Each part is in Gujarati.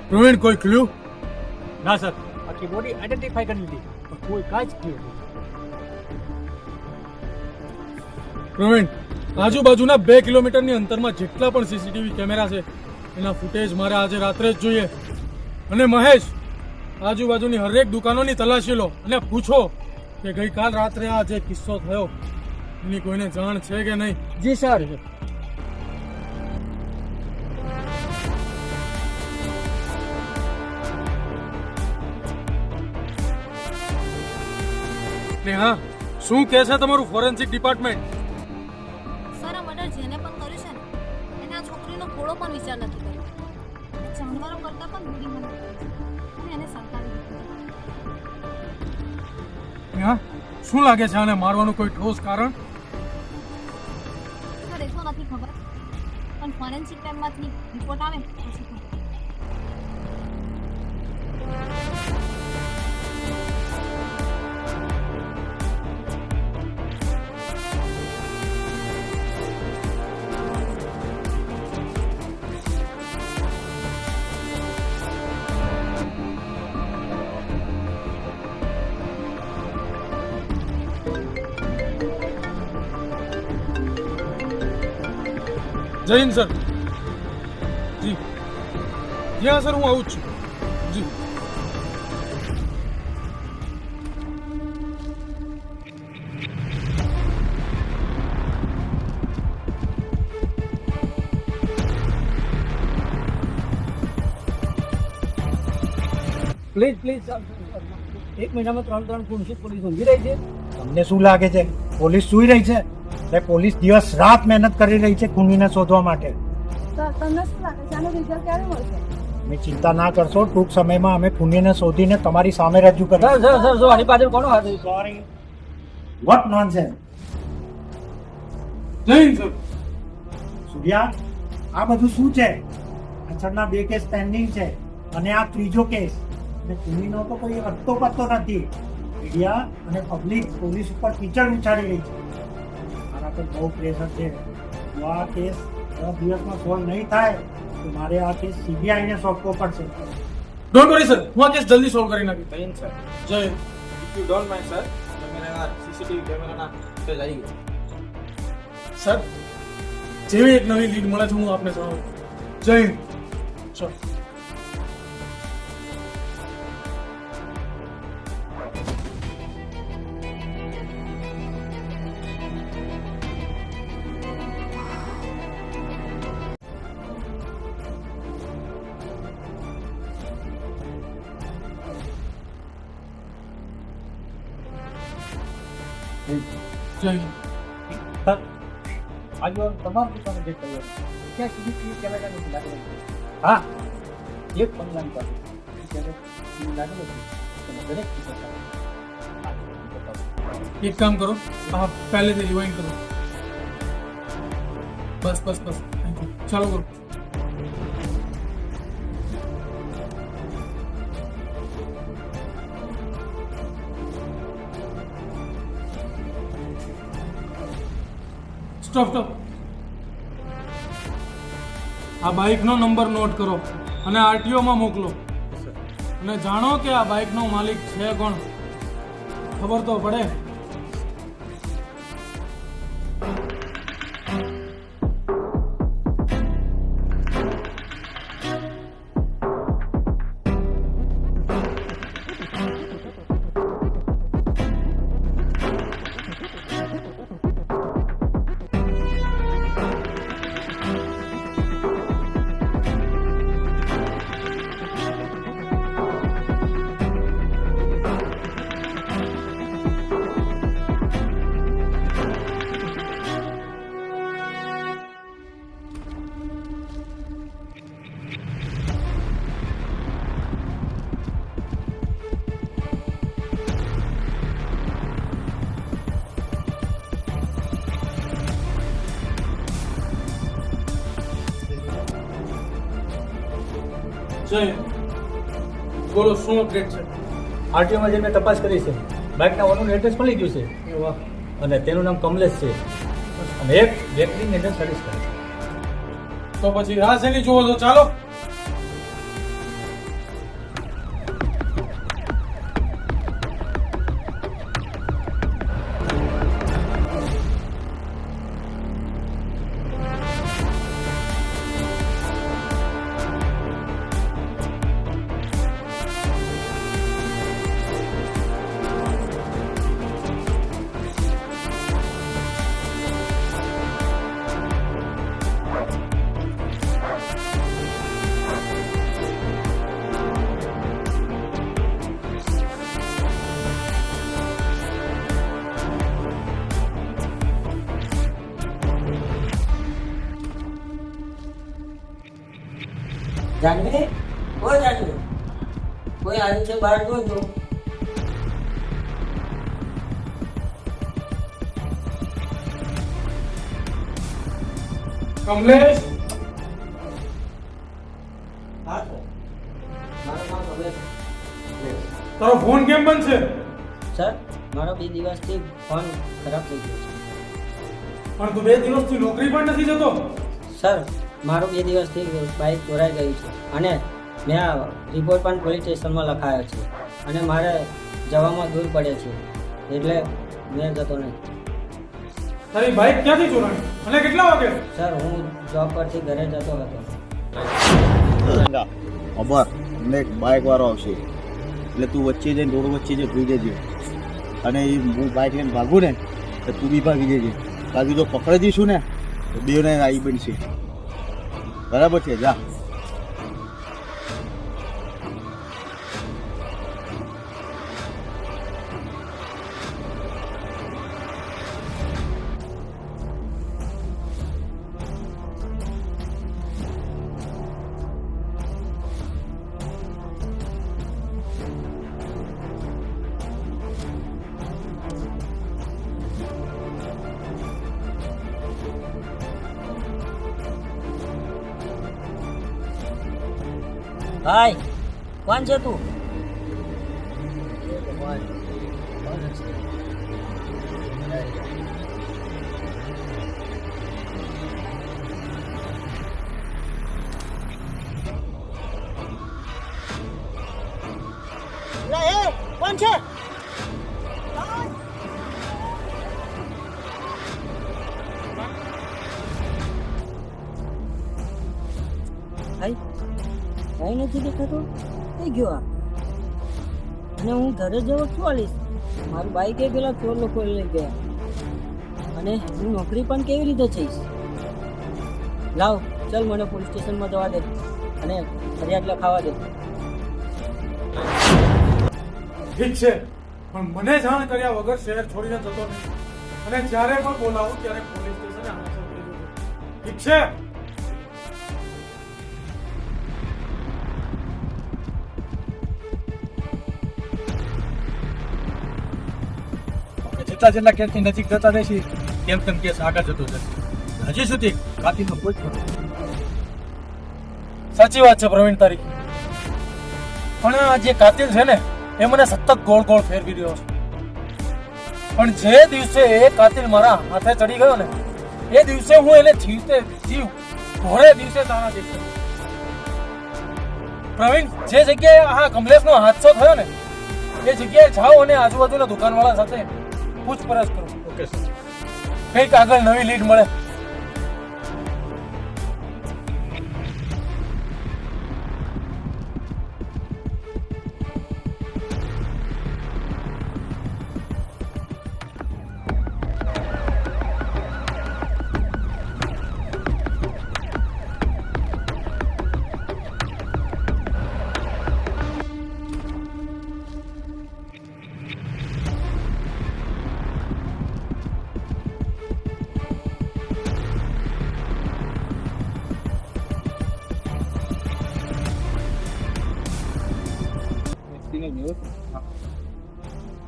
પ્રવીણ, કોઈ ક્લુ? ના સર, આખી બોડી આઈડેન્ટિફાઈ કરી લીધી પણ કોઈ કાંઈ જ ક્લુ નહીં. પ્રવીણ, આજુબાજુના 2 કિલોમીટરની અંતરમાં જેટલા પણ સીસીટીવી કેમેરા છે એના ફૂટેજ મારે આજે રાત્રે જ જોઈએ. અને મહેશ, આજુબાજુની હરેક દુકાનોની તલાશી લો અને પૂછો કે ગઈકાલ રાત્રે આ જે કિસ્સો થયો એની કોઈને જાણ છે કે નહીં. જી સર. ને હા, શું કહે છે તમારું ફોરેન્સિક ડિપાર્ટમેન્ટ? સર, આ મર્ડર જેને પણ કર્યું છે ને એને આ છોકરીનો થોડો પણ વિચાર નથી કર્યો. જાનવરો કરતા પણ બુરી મને અને એને સંતાડી દીધું. હા, શું લાગે છે આને મારવાનું કોઈ ઠોસ કારણ? સર, એ તો નથી ખબર પણ ફોરેન્સિક ટાઈમમાંથી રિપોર્ટ આવે પછી ખબર. જય હિન્દ સર. જી જી હા સર, હું આવું જ છું. જી. પ્લીઝ એક મહિનામાં 3 પોલીસ ઊંઘી રહી છે. તમને શું લાગે છે પોલીસ સૂઈ રહી છે? એટલે પોલીસ દિવસ રાત મહેનત કરી રહી છે ખૂનીને શોધવા માટે. સર, તમને શું લાગે છે આનો રિઝલ્ટ ક્યારે મળશે? તમે ચિંતા ના કરશો, ટૂંક સમયમાં અમે ખૂનીને શોધીને તમારી સામે રજૂ કરીશું. સર જો આની પાછળ કોનો હાથ છે? Sorry, what nonsense. જય હિન્દ સર. સૂર્યા, આ બધું શું છે? પાછળના 2 કેસ પેન્ડિંગ છે અને આ ત્રીજો કેસ. અને ખૂનીનો તો કોઈ અટતો પત્તો નથી. મીડિયા અને પબ્લિક પોલીસ ઉપર કીચડ ઉછાળી રહી છે. મારા પર બહુ પ્રેશર છે. જો આ કેસ 10 દિવસમાં સોલ્વ નહીં થાય તો મારે આ કેસ સીબીઆઈને સોંપવો પડશે. ડોન્ટ વરી સર, હું આ કેસ જલ્દી સોલ્વ કરી નાખીશ. જૈન સર, જય Hind. If you don't mind sir, કેમેરાના સીસીટીવી કેમેરાના ફૂટેજ આવી ગયા. સર, જેવી એક નવી લીડ મળે છે હું આપને જણાવું. જય હિન્દ. સર. જય હિન્દ. સર, આજે તમામ દુકાનો ચેક કર્યો ત્યાં સીસીટીવી કેમેરા નથી લાગેલો. હા, એક બંગલાની પાસે સીસીટીવી લાગેલો છે. તમે દરેક ચીજ એક કામ કરો, આ પહેલેથી રિવાઇન્ડ કરો. બસ બસ બસ, થેન્ક યુ. ચાલો કરો. સ્ટોપ. આ બાઇકનો નંબર નોટ કરો અને આરટીઓમાં મોકલો અને જાણો કે આ બાઇકનો માલિક છે કોણ. ખબર તો પડે. જય બોલો, શું અપડેટ છે? આરટીઓમાં જે મેં તપાસ કરી છે, બાઇકના ઓનરનું એડ્રેસ મળી ગયું છે એ વાહ. અને તેનું નામ કમલેશ છે અને એક બેકરીની અંદર સર્વિસ કરે છે. તો પછી રાહ શેની જુઓ છો? ચાલો. જાનવી, ઓ જાનવી, કોઈ આવ્યું છે બહાર જોજો. કમલેશ, હા સર, મારું નામ કમલેશ. તારો ફોન કેમ બંધ છે? સર, મારો 2 દિવસથી ફોન ખરાબ થઈ ગયો છે. પણ તું 2 દિવસથી નોકરી પણ નથી જતો. સર, મારું 2 દિવસથી બાઇક ચોરાઈ ગયું છે અને મેં આ રિપોર્ટ પણ પોલીસ સ્ટેશનમાં લખાયો છે અને મારે જવામાં દૂર પડે છે એટલે મેં જતો નહીં. તારી બાઇક ક્યાંથી ચોરાણી અને કેટલા વાગે? સર, હું જોબ પરથી ઘરે જતો હતો. ખબર અમને એક બાઇક વાળો આવશે એટલે તું વચ્ચે જઈને રોડ વચ્ચે જે જોઈ દેજે અને એ હું બાઇક લઈને ભાગું ને તો તું બી ભાગી દેજે. બાકી તો પકડી દઈશું ને તો બેને આવી બનશે. બરાબર છે? જા. ભાઈ, કોણ છે તું? કોણ છે? ભાઈ, કઈ નથી દેખાતું. થઈ ગયો આ. અને હું ઘરે જવો છું આલીશ. મારું બાઈક એ પેલા ચોર લોકો લઈ ગયા અને હું નોકરી પણ કેવી રીતે જઈશ? લાવ, ચાલ મને પોલીસ સ્ટેશનમાં જવા દે અને ફરિયાદ લખાવા દે. ઠીક છે, પણ મને જાણ કર્યા વગર શહેર છોડીને જતો નહીં અને જ્યારે પણ બોલાવું ત્યારે પોલીસ સ્ટેશને આન્સર કરી દેજો. ઠીક છે? જેટલા જેટલા કેસની નજીક જતા રહેશે તેમ તેમ કેસ આગળ જતો જશે. હજી સુધી કાતીનો કોઈ જ ખબર નથી. સાચી વાત છે પ્રવીણ તારી, પણ આ જે કાતિલ છે ને એ મને સતત ગોળ ગોળ ફેરવી રહ્યો છે. પણ જે દિવસે એ કાતિલ મારા હાથે ચડી ગયો ને એ દિવસે હું એને ઘોડે દિવસે તારા દેખ. પ્રવીણ, જે જગ્યાએ આ કમલેશનો હાદસો થયો ને એ જગ્યાએ જાઓ અને આજુબાજુના દુકાનવાળા સાથે પૂછપરછ કરો. Okay sir. કંઈક આગળ નવી લીડ મળે.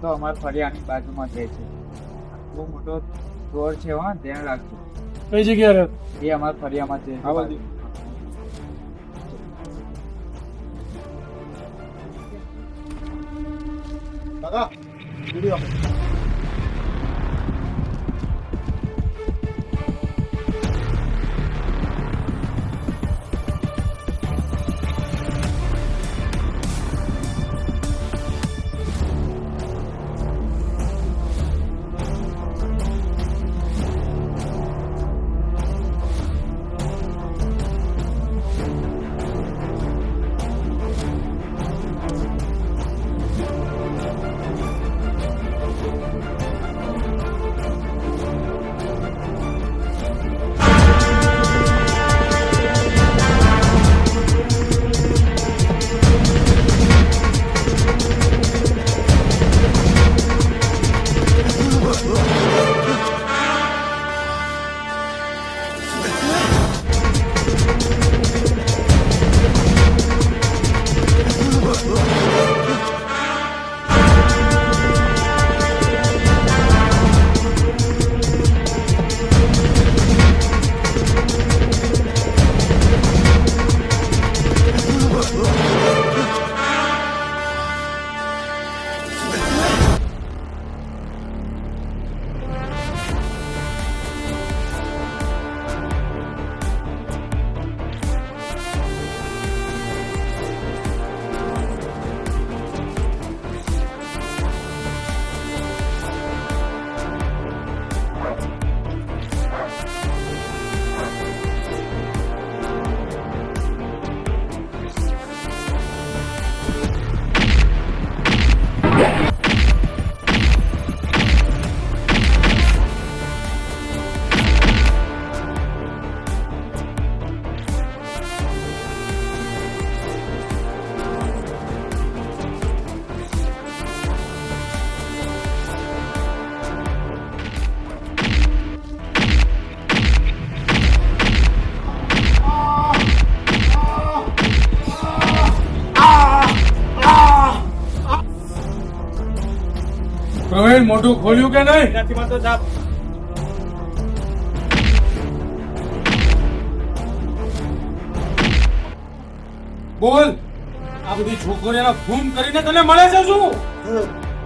તો અમારા ફળિયાની બાજુમાં જ રહે છે. બહુ મોટો ચોર છે, હા, ધ્યાન રાખજો. કઈ જગ્યાએ રહે? એ અમારા ફળિયામાં છે. દાદા વિડીયો કઈ મોઢું ખોલ્યું કે નહીં? નથી વાંધો સાહેબ. બોલ, આ બધી છોકરીઓના ગુમ કરીને તને મળે છે શું?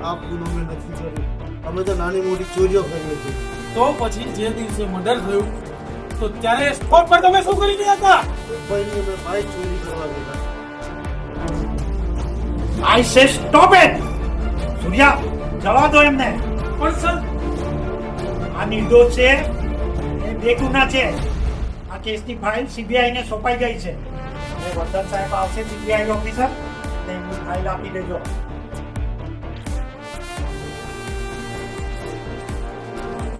આ ગુનો મેં નથી કર્યો. અમે તો નાની મોટી ચોરીઓ કરીએ છીએ. તો પછી જે દિવસે મર્ડર થયું તો ત્યારે સ્પોટ પર તમે શું કરી રહ્યા હતા? ભાઈને અમે બાઇક ચોરી કરવા ગયા. આઈ સે સ્ટોપ ઇટ. સૂર્યા, જવા દો એમને. પણ સર, આ નિર્દોષ છે, એ બેગુના છે. આ કેસની ફાઇલ સીબીઆઈ ને સોંપાઈ ગઈ છે. અને વર્ધન સાહેબ આવશે સીબીઆઈ ઓફિસર, ને એમની ફાઇલ આપી દેજો.